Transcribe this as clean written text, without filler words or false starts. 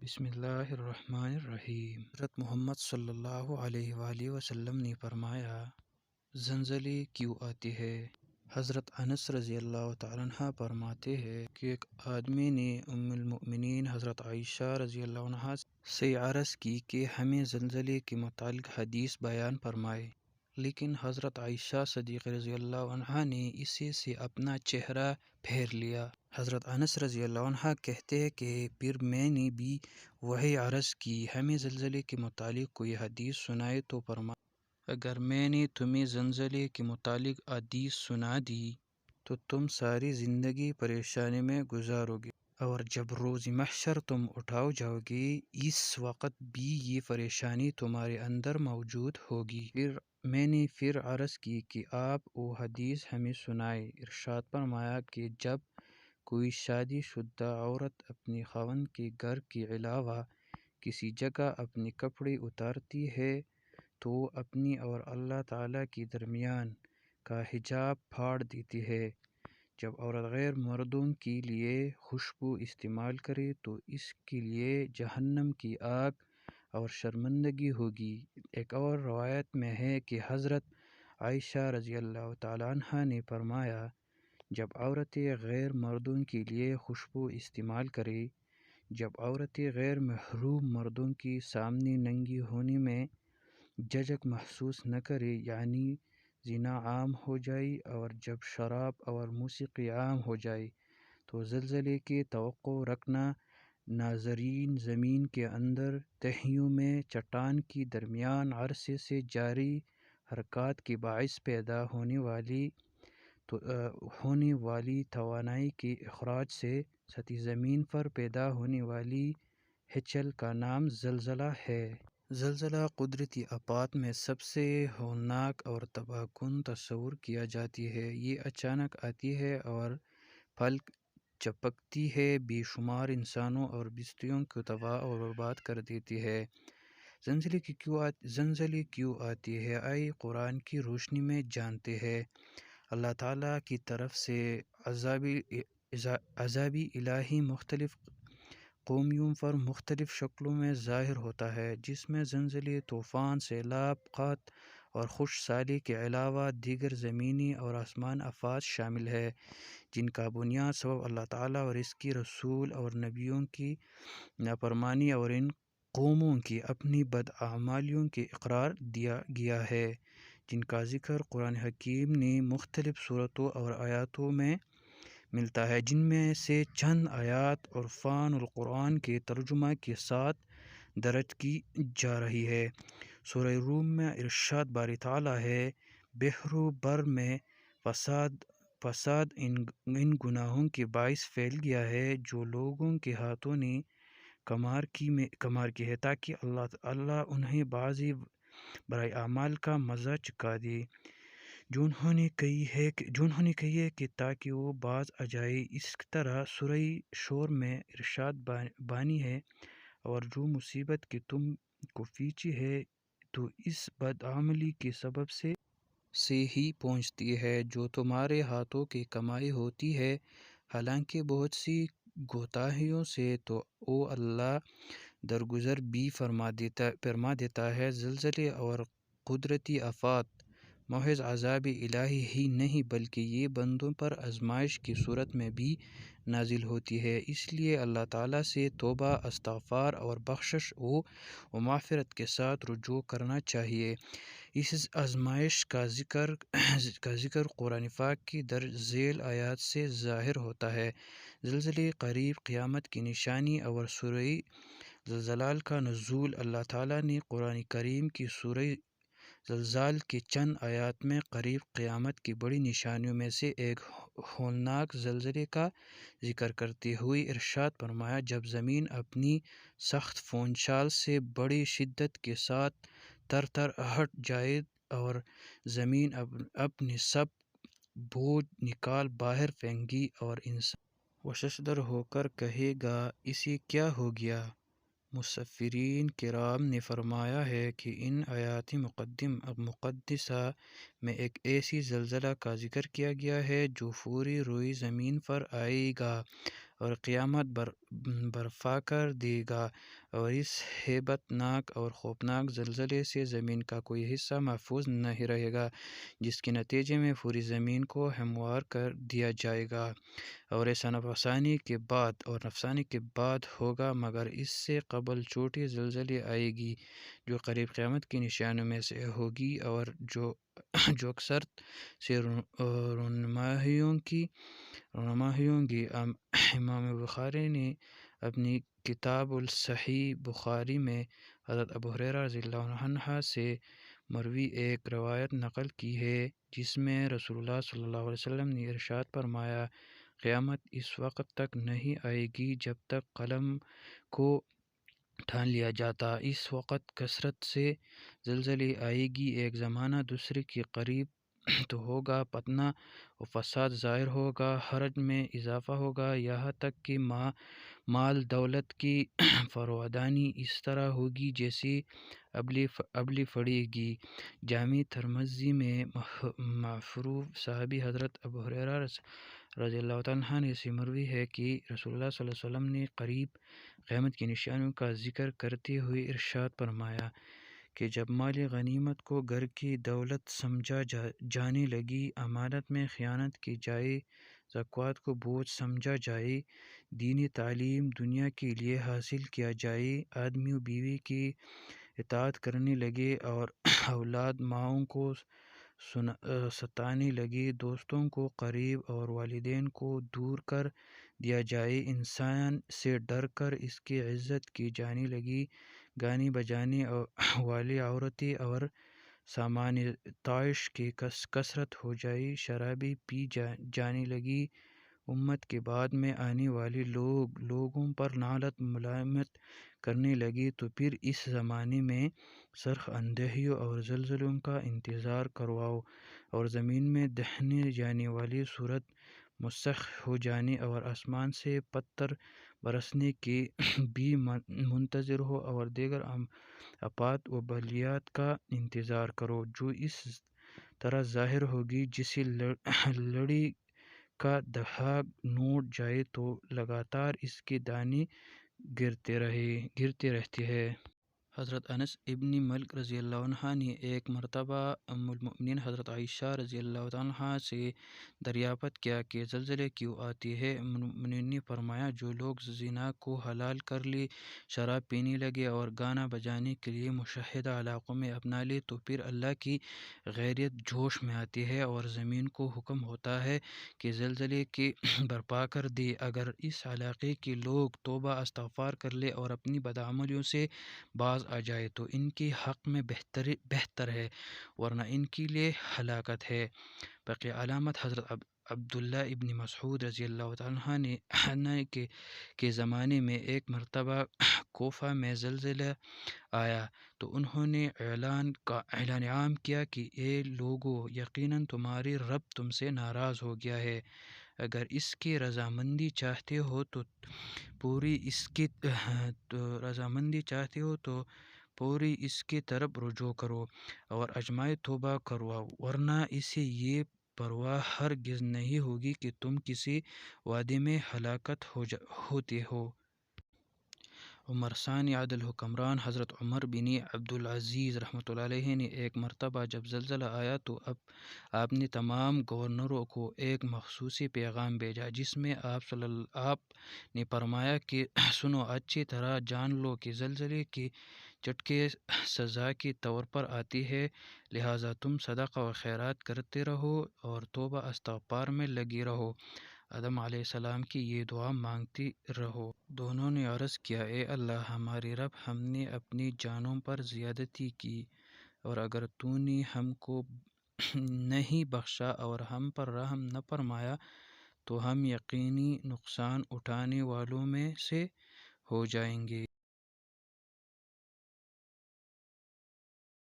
بسم اللہ الرحمن الرحیم۔ حضرت محمد صلی اللہ علیہ وآلہ وسلم نے فرمایا، زلزلے کیوں آتے ہیں؟ حضرت انس رضی اللہ تعالیٰ عنہ فرماتے ہیں کہ ایک آدمی نے ام المؤمنین حضرت عائشہ رضی اللہ عنہ سے عرض کی کہ ہمیں زلزلے کے متعلق حدیث بیان فرمائے، لیکن حضرت عائشہ صدیقہ رضی اللہ عنہ نے اسے سے اپنا چہرہ پھیر لیا۔ حضرت انس رضی اللہ عنہ کہتے ہیں کہ پھر میں نے بھی وہی عرض کی، ہمیں زلزلے کے متعلق کوئی حدیث سنائے تو فرمایا، اگر میں نے تمہیں زلزلے کے متعلق حدیث سنا دی تو تم ساری زندگی پریشانی میں گزارو گے، اور جب روز محشر تم اٹھاؤ جاؤ گے اس وقت بھی یہ پریشانی تمہارے اندر موجود ہوگی۔ میں نے پھر عرض کی کہ آپ وہ حدیث ہمیں سنائے۔ ارشاد فرمایا کہ جب کوئی شادی شدہ عورت اپنے خاوند کے گھر کے علاوہ کسی جگہ اپنے کپڑے اتارتی ہے تو وہ اپنی اور اللہ تعالیٰ کے درمیان کا حجاب پھاڑ دیتی ہے۔ جب عورت غیر مردوں کے لیے خوشبو استعمال کرے تو اس کے لیے جہنم کی آگ اور شرمندگی ہوگی۔ ایک اور روایت میں ہے کہ حضرت عائشہ رضی اللہ تعالیٰ عنہ نے فرمایا، جب عورتیں غیر مردوں کے لیے خوشبو استعمال کرے، جب عورتیں غیر محرم مردوں کے سامنے ننگی ہونے میں جھجک محسوس نہ کرے، یعنی زنا عام ہو جائے، اور جب شراب اور موسیقی عام ہو جائے تو زلزلے کی توقع رکھنا۔ ناظرین، زمین کے اندر تہیوں میں چٹان کے درمیان عرصے سے جاری حرکات کے باعث پیدا ہونے والی توانائی کے اخراج سے سطح زمین پر پیدا ہونے والی ہلچل کا نام زلزلہ ہے۔ زلزلہ قدرتی آفات میں سب سے ہولناک اور تباہ کن تصور کیا جاتی ہے۔ یہ اچانک آتی ہے اور پلک جھپکتی ہے، بے شمار انسانوں اور بستیوں کو تباہ اور برباد کر دیتی ہے۔ زلزلے کیوں آتے ہیں؟ آئیے قرآن کی روشنی میں جانتے ہیں۔ اللہ تعالیٰ کی طرف سے عذاب الہی مختلف قوموں پر مختلف شکلوں میں ظاہر ہوتا ہے، جس میں زلزلے، طوفان، سیلاب، قحط اور خشک سالی کے علاوہ دیگر زمینی اور آسمانی آفات شامل ہیں، جن کا بنیادی سبب اللہ تعالیٰ اور اس کے رسول اور نبیوں کی نافرمانی اور ان قوموں کی اپنی بدعمالیوں کے قرار دیا گیا ہے، جن کا ذکر قرآن حکیم نے مختلف صورتوں اور آیاتوں میں ملتا ہے، جن میں سے چند آیات عرفان القرآن کے ترجمہ کے ساتھ درج کی جا رہی ہیں۔ سورہ روم میں ارشاد باری تعالیٰ ہے، بحر و بر میں فساد ان گناہوں کے باعث پھیل گیا ہے جو لوگوں کے ہاتھوں نے کمار کی ہے، تاکہ اللہ انہیں بعضی برائے اعمال کا مزہ چکھا دے جو انہوں نے کہی ہے کہ تاکہ وہ باز آ جائے۔ اس طرح سورہ شور میں ارشاد بانی ہے، اور جو مصیبت کہ تم کو پیچھے ہے تو اس بدعملی کے سبب سے ہی پہنچتی ہے جو تمہارے ہاتھوں کی کمائی ہوتی ہے، حالانکہ بہت سی کوتاہیوں سے تو وہ اللہ درگزر بھی فرما دیتا ہے۔ زلزلے اور قدرتی آفات محض عذاب الہی ہی نہیں بلکہ یہ بندوں پر آزمائش کی صورت میں بھی نازل ہوتی ہے، اس لیے اللہ تعالیٰ سے توبہ، استغفار اور بخشش و مغفرت کے ساتھ رجوع کرنا چاہیے۔ اس آزمائش کا ذکر قرآن پاک کی درج ذیل آیات سے ظاہر ہوتا ہے۔ زلزلے قریب قیامت کی نشانی اور سورہ زلزال کا نزول۔ اللہ تعالیٰ نے قرآن کریم کی سورہ زلزال کے چند آیات میں قریب قیامت کی بڑی نشانیوں میں سے ایک ہولناک زلزلے کا ذکر کرتے ہوئے ارشاد فرمایا، جب زمین اپنی سخت پھونچال سے بڑی شدت کے ساتھ تھر ہٹ جائے اور زمین اپنے سب بوجھ نکال باہر پھینک گی اور انسان وششدر ہو کر کہے گا، اسے کیا ہو گیا؟ مفسرین کرام نے فرمایا ہے کہ ان آیات مقدسہ میں ایک ایسی زلزلہ کا ذکر کیا گیا ہے جو پوری روئے زمین پر آئے گا اور قیامت برپا کر دے گا، اور اس ہیبت ناک اور خوفناک زلزلے سے زمین کا کوئی حصہ محفوظ نہیں رہے گا، جس کے نتیجے میں پوری زمین کو ہموار کر دیا جائے گا۔ اور ایسا نفسانی کے بعد ہوگا، مگر اس سے قبل چھوٹی زلزلے آئے گی جو قریب قیامت کی نشانیوں میں سے ہوگی، اور جو اکثر سے رونمائی ہوں گی۔ امام بخاری نے اپنی کتاب الصحیح بخاری میں حضرت ابو ہریرہ رضی اللہ عنہ سے مروی ایک روایت نقل کی ہے، جس میں رسول اللہ صلی اللہ علیہ وسلم نے ارشاد فرمایا، قیامت اس وقت تک نہیں آئے گی جب تک قلم کو ٹھان لیا جاتا۔ اس وقت کثرت سے زلزلے آئے گی، ایک زمانہ دوسرے کے قریب تو ہوگا، فتنہ و فساد ظاہر ہوگا، حرج میں اضافہ ہوگا، یہاں تک کہ مال دولت کی فراوانی اس طرح ہوگی جیسے ابلی پڑے گی۔ جامع ترمذی میں معروف صحابی حضرت ابو ہریرہ رضی اللہ عنہ نے سے مروی ہے کہ رسول اللہ صلی اللہ علیہ وسلم نے قریب قیامت کی نشانیوں کا ذکر کرتے ہوئے ارشاد فرمایا کہ جب مال غنیمت کو گھر کی دولت سمجھا جانے لگی، امانت میں خیانت کی جائے، زکوٰۃ کو بوجھ سمجھا جائے، دینی تعلیم دنیا کے لیے حاصل کیا جائے، آدمی و بیوی کی اطاعت کرنے لگے اور اولاد ماؤں کو ستانے لگے، دوستوں کو قریب اور والدین کو دور کر دیا جائے، انسان سے ڈر کر اس کی عزت کی جانے لگی، گانے بجانے والی عورتیں اور سامان طائش کی کثرت ہو جائے، شرابیں پی جانے لگی، امت کے بعد میں آنے والے لوگوں پر لعنت ملامت کرنے لگی، تو پھر اس زمانے میں سخت اندھیوں اور زلزلوں کا انتظار کرواؤ، اور زمین میں دہنے جانے والی صورت مسخ ہو جانے اور آسمان سے پتھر برسنے کی بھی منتظر ہو، اور دیگر آفات و بلیات کا انتظار کرو جو اس طرح ظاہر ہوگی، جیسے لڑی کا دھاگا ٹوٹ جائے تو لگاتار اس کے دانے گرتے رہتے ہیں۔ حضرت انس ابن مالک رضی اللہ عنہ نے ایک مرتبہ ام المؤمنین حضرت عائشہ رضی اللہ عنہا سے دریافت کیا کہ زلزلے کیوں آتے ہیں؟ ام المؤمنین نے فرمایا، جو لوگ زنا کو حلال کر لے، شراب پینے لگے اور گانا بجانے کے لیے مشاہدہ علاقوں میں اپنا لے، تو پھر اللہ کی غیرت جوش میں آتی ہے اور زمین کو حکم ہوتا ہے کہ زلزلے کی برپا کر دے۔ اگر اس علاقے کے لوگ توبہ استغفار کر لے اور اپنی بدعملیوں سے باز آ جائے تو ان کے حق میں بہتر ہے، ورنہ ان کے لیے ہلاکت ہے۔ باقی علامت حضرت عبداللہ ابن مسعود رضی اللہ عنہ کے زمانے میں ایک مرتبہ کوفہ میں زلزلہ آیا تو انہوں نے اعلان عام کیا کہ اے لوگو، یقیناً تمہاری رب تم سے ناراض ہو گیا ہے، اگر اس کی رضامندی چاہتے ہو تو پوری اس کی طرف رجوع کرو اور اجماع توبہ کرواؤ، ورنہ اسے یہ پرواہ ہرگز نہیں ہوگی کہ تم کسی وادی میں ہلاکت ہوتے ہو۔ عمر ثانی عادل حکمران حضرت عمر بن عبدالعزیز رحمۃ اللہ علیہ نے ایک مرتبہ جب زلزلہ آیا تو آپ نے تمام گورنروں کو ایک مخصوص پیغام بھیجا، جس میں آپ نے فرمایا کہ سنو، اچھی طرح جان لو کہ زلزلے کے جھٹکے سزا کے طور پر آتی ہے، لہٰذا تم صدقہ و خیرات کرتے رہو اور توبہ استغفار میں لگے رہو، آدم علیہ السلام کی یہ دعا مانگتے رہو۔ دونوں نے عرض کیا، اے اللہ ہمارے رب، ہم نے اپنی جانوں پر زیادتی کی، اور اگر تو نے ہم کو نہیں بخشا اور ہم پر رحم نہ فرمایا تو ہم یقینی نقصان اٹھانے والوں میں سے ہو جائیں گے۔